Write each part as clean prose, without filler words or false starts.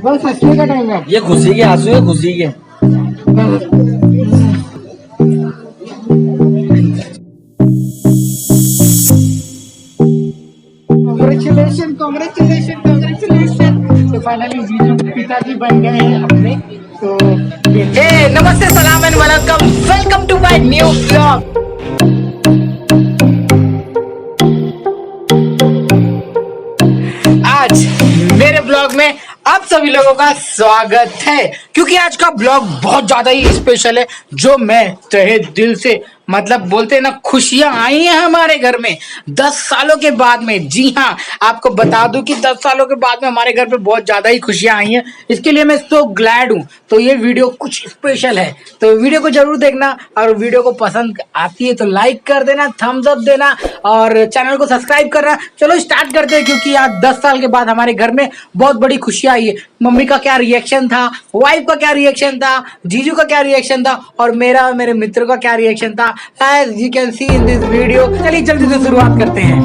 बस हंसने का टाइम है। ये खुशी के आंसू है, खुशी के। Congratulation congratulation congratulation. तो फाइनली जीजू पिताजी बन गए हैं अपने। तो नमस्ते, सलाम and welcome to my new blog. आज मेरे ब्लॉग में आप सभी लोगों का स्वागत है, क्योंकि आज का ब्लॉग बहुत ज्यादा ही स्पेशल है। जो मैं तहे दिल से मतलब बोलते हैं ना, खुशियां आई हैं हमारे घर में 10 सालों के बाद में। जी हाँ, आपको बता दूं कि 10 सालों के बाद में हमारे घर पे बहुत ज्यादा ही खुशियां आई हैं। इसके लिए मैं सो ग्लैड हूं। तो ये वीडियो कुछ स्पेशल है, तो वीडियो को जरूर देखना। और वीडियो को पसंद आती है तो लाइक कर देना, थम्स अप देना और चैनल को सब्सक्राइब करना। चलो स्टार्ट करते हैं, क्योंकि आज 10 साल के बाद हमारे घर में बहुत बड़ी खुशियां आई है। मम्मी का क्या रिएक्शन था, वाइफ का क्या रिएक्शन था, जीजू का क्या रिएक्शन था और मेरा और मेरे मित्र का क्या रिएक्शन था, as you can see in this video। चलिए जल्दी से शुरुआत करते हैं।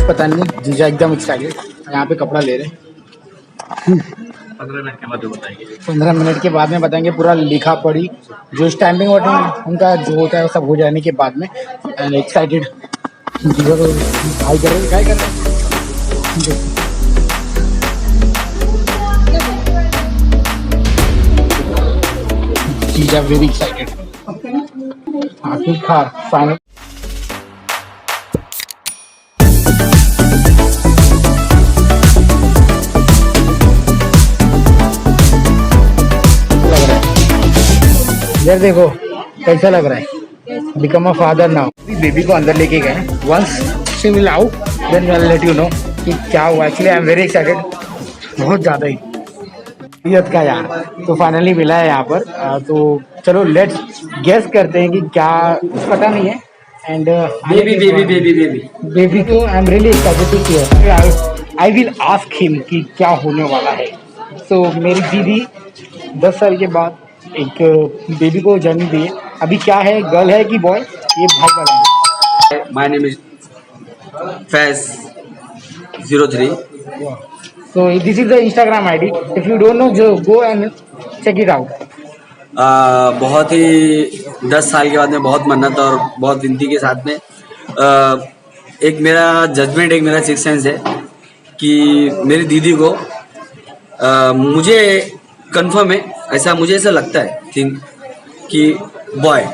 पता नहीं, जीजा एकदम एक्साइटेड। यहाँ पे कपड़ा ले रहे हैं। 15 मिनट के बाद बताएंगे। 15 मिनट के बाद में बताएंगे। पूरा लिखा पढ़ी जो स्टैंपिंग बटन उनका जो होता है सब हो जाने के बाद में। एक्साइटेड। जीजा तो भाई कर रहे हैं। जीजा वेरी एक्साइटेड। आखिरकार फाइनल। यार देखो कैसा लग रहा है। Become a father now. Baby को अंदर लेके गए। Once she will out then I will let you know कि क्या हुआ। Actually I am very excited, बहुत ज़्यादा ही ईद का यार। तो फाइनली मिला है यहाँ पर। तो चलो लेट्स गेस करते हैं कि क्या, पता नहीं है। एंड बेबी को I am really excited to see. I will ask him कि क्या होने वाला है। सो मेरी दीदी 10 साल के बाद एक बेबी को जन्म दिए। अभी क्या है, गर्ल है कि बॉय, ये भाई बताएंगे। My name is Faiz 03। So this is the Instagram ID. If you don't know, just go and check it out. बहुत ही 10 साल के बाद में बहुत मन्नत और बहुत विनती के साथ में एक मेरा जजमेंट, एक मेरा सिक्स सेंस है कि मेरी दीदी को मुझे कंफर्म है, ऐसा मुझे ऐसा लगता है थिंक कि boy.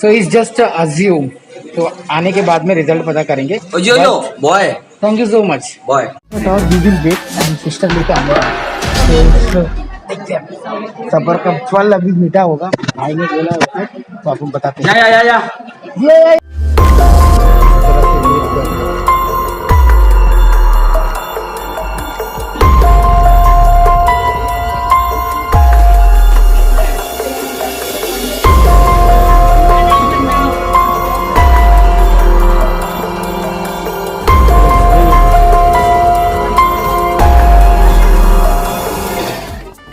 So it's just a assume. तो आने के बाद में रिजल्ट पता करेंगे। Yo boy. Thank you so much boy. We will wait and sister लेके आने। सबर का फल अभी मीठा होगा। भाई ने बोला है तो आपको बताते हैं। या।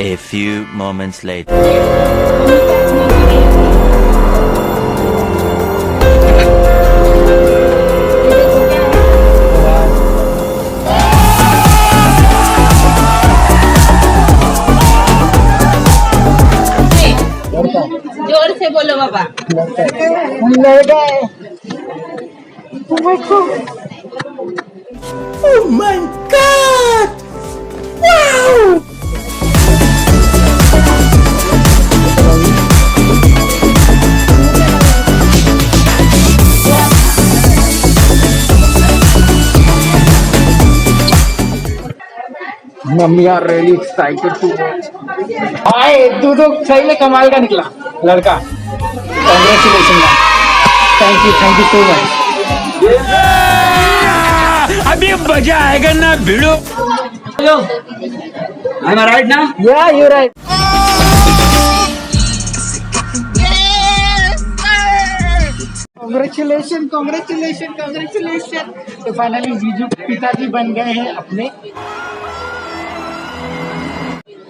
A few moments later. जोर से बोलो बाबा। लड़का है। Oh my God. Oh my God. Wow. Mummy are really excited to watch. आए तू तो सही में कमाल का निकला लड़का। Congratulation. Thank you so much. अभी मजा आएगा ना भिड़ो। आई एम राइट ना? या you right. Congratulation congratulation congratulation. तो फाइनली जीजू पिताजी बन गए हैं अपने।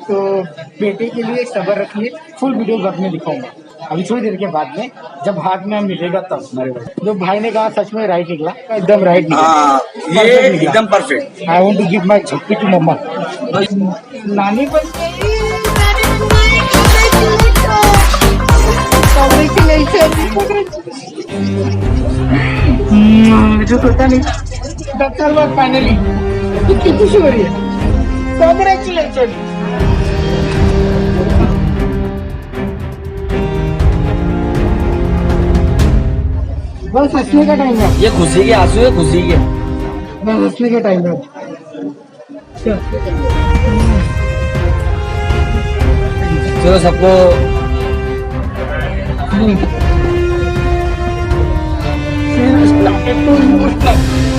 तो बेटे के लिए सब्र रखिए, फुल वीडियो बाद में दिखाऊंगा। अभी थोड़ी देर के बाद में जब हाथ में मिलेगा तब मेरे भाई। जो भाई ने कहा सच में राइट निकला, एकदम राइट निकला, ये एकदम perfect. I want to give my झप्पी टू मम्मा। नानी बन गई। जो सोचा नहीं 10 साल बाद फाइनली कितनी खुशी हो रही है। कॉन्ग्रेचुलेशन। बस हंसने का टाइम है, ये खुशी के आंसू है, खुशी के। बस हंसने का टाइम है। चलो सबको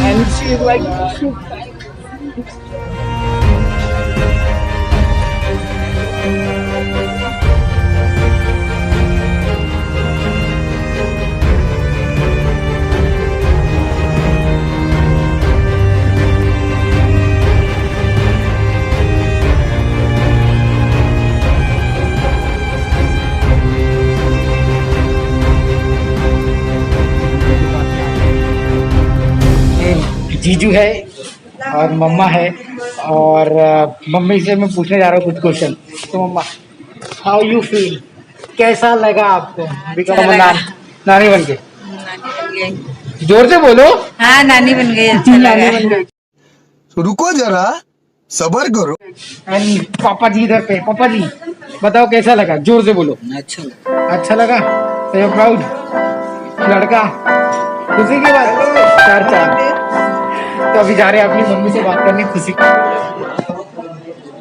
and she is like जीजू है और मम्मा है और मम्मी से मैं पूछने जा रहा हूँ कुछ क्वेश्चन। तो मम्मा, हाउ यू फील, कैसा लगा आपको बिकम नानी बन के? जोर से बोलो। हाँ नानी बन गई, अच्छा नानी लगा। बन गई। रुको जरा, सबर करो। एंड पापा जी इधर पे, पापा जी बताओ कैसा लगा, जोर से बोलो। अच्छा लगा। तो यू प्राउड लड़का, खुशी की बात। चार चार। तो अभी जा रहे हैं अपनी मम्मी से बात करने, खुशी।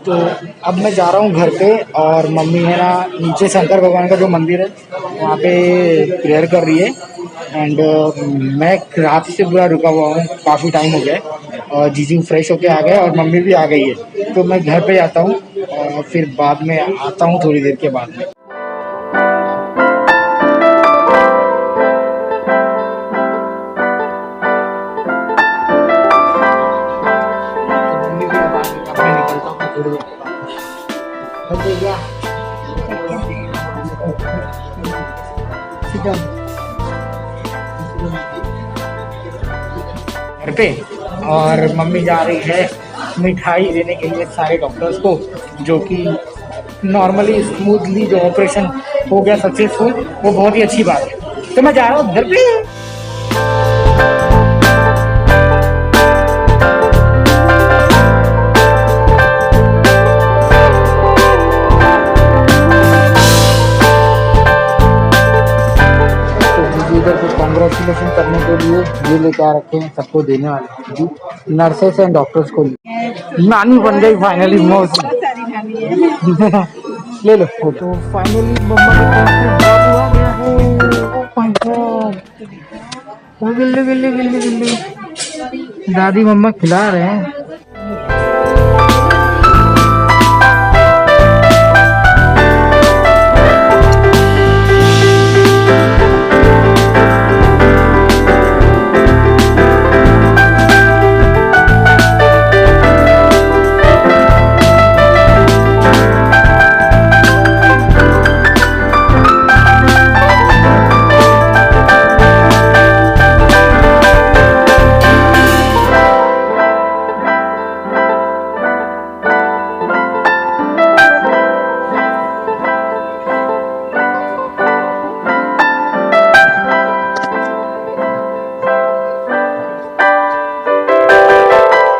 तो अब मैं जा रहा हूँ घर पे और मम्मी है ना नीचे शंकर भगवान का जो मंदिर है वहाँ पे प्रेयर कर रही है। एंड मैं रात से पूरा रुका हुआ हूँ, काफ़ी टाइम हो गया है। और जीजू फ्रेश होके आ गए और मम्मी भी आ गई है। तो मैं घर पे जाता हूँ और फिर बाद में आता हूँ थोड़ी देर के बाद में। घर पे और मम्मी जा रही है मिठाई देने के लिए सारे डॉक्टर्स को, जो कि नॉर्मली स्मूथली जो ऑपरेशन हो गया सक्सेसफुल, वो बहुत ही अच्छी बात है। तो मैं जा रहा हूँ घर पे। कॉन्ग्रेचुलेशन करने के लिए ये लेके आ रखे हैं, सबको देने वाले नर्सेस एंड डॉक्टर्स को। नानी बन गई फाइनली मौसी। ले लो फोटो। फाइनली मम्मा गिल्ली गिल्ली गिल्ली गिल्ली दादी मम्मा खिला रहे हैं।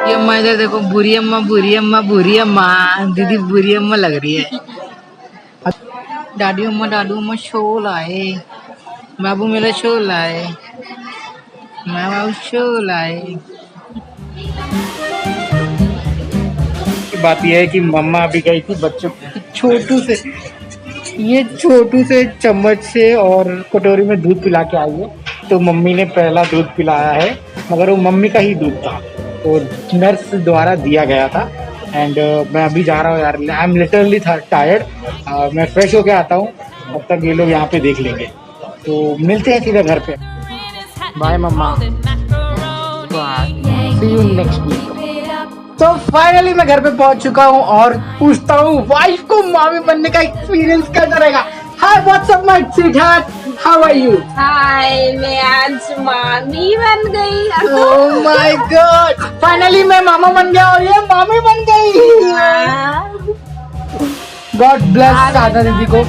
ये अम्मा इधर देखो, बुरी अम्मा बुरी अम्मा बुरी अम्मा, दीदी बुरी अम्मा लग रही है। दादू अम्मा शो लाए, बाबू मेरा शो लाए, मैं बाबू शो लाए। बात यह है कि मम्मा अभी गई थी बच्चों छोटू से चम्मच से और कटोरी में दूध पिला के आई है। तो मम्मी ने पहला दूध पिलाया है, मगर वो मम्मी का ही दूध था, तो नर्स द्वारा दिया गया था। एंड मैं अभी जा रहा हूँ यार, आई एम लिटरली टायर्ड। मैं फ्रेश होके आता हूँ, तब तक ये लोग यहाँ पे देख लेंगे। तो मिलते हैं सीधा घर पे। Bye mamma, see you next week. तो फाइनली मैं घर पे पहुंच चुका हूँ और पूछता हूँ वाइफ को मामी बनने का एक्सपीरियंस कैसा रहेगा। Hi what's up my sweetheart, how are you? Hi, मैं आज मामी बन गई। ओह माय गॉड, फाइनली मैं मामा बन गया और ये मामी बन गई। गॉड ब्लेस सादा दीदी को।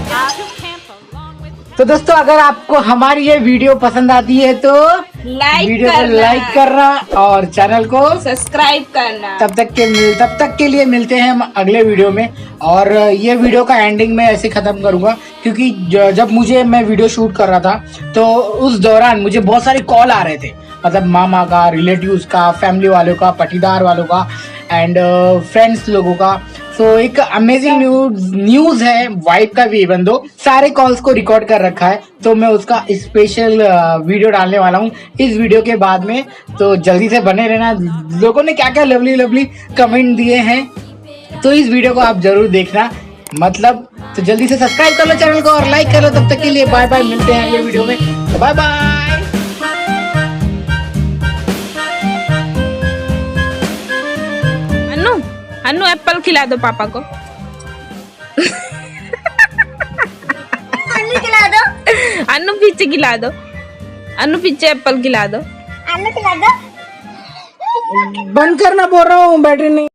तो दोस्तों अगर आपको हमारी ये वीडियो पसंद आती है तो वीडियो को लाइक करना और चैनल को सब्सक्राइब करना। तब तक के लिए मिलते हैं हम अगले वीडियो में। और ये वीडियो का एंडिंग में ऐसे खत्म करूंगा क्योंकि जब मैं वीडियो शूट कर रहा था तो उस दौरान मुझे बहुत सारे कॉल आ रहे थे, मतलब मामा का, रिलेटिव्स का, फैमिली वालों का, पटीदार वालों का एंड फ्रेंड्स लोगों का। तो एक अमेजिंग न्यूज है, वाइफ का भी इवन दो सारे कॉल्स को रिकॉर्ड कर रखा है, तो मैं उसका स्पेशल वीडियो डालने वाला हूँ इस वीडियो के बाद में। तो जल्दी से बने रहना। लोगों ने क्या क्या लवली लवली कमेंट दिए हैं, तो इस वीडियो को आप जरूर देखना। मतलब तो जल्दी से सब्सक्राइब कर लो चैनल को और लाइक कर लो। तब तक के लिए बाय बाय, मिलते हैं अगले वीडियो में। Bye bye. अन्नू एप्पल खिला दो पापा को। अन्नू खिला दो। अन्नू पीछे खिला दो। अन्नू पीछे एप्पल खिला दो। अन्नू खिला दो। बंद करना बोल रहा हूँ, बैटरी नहीं।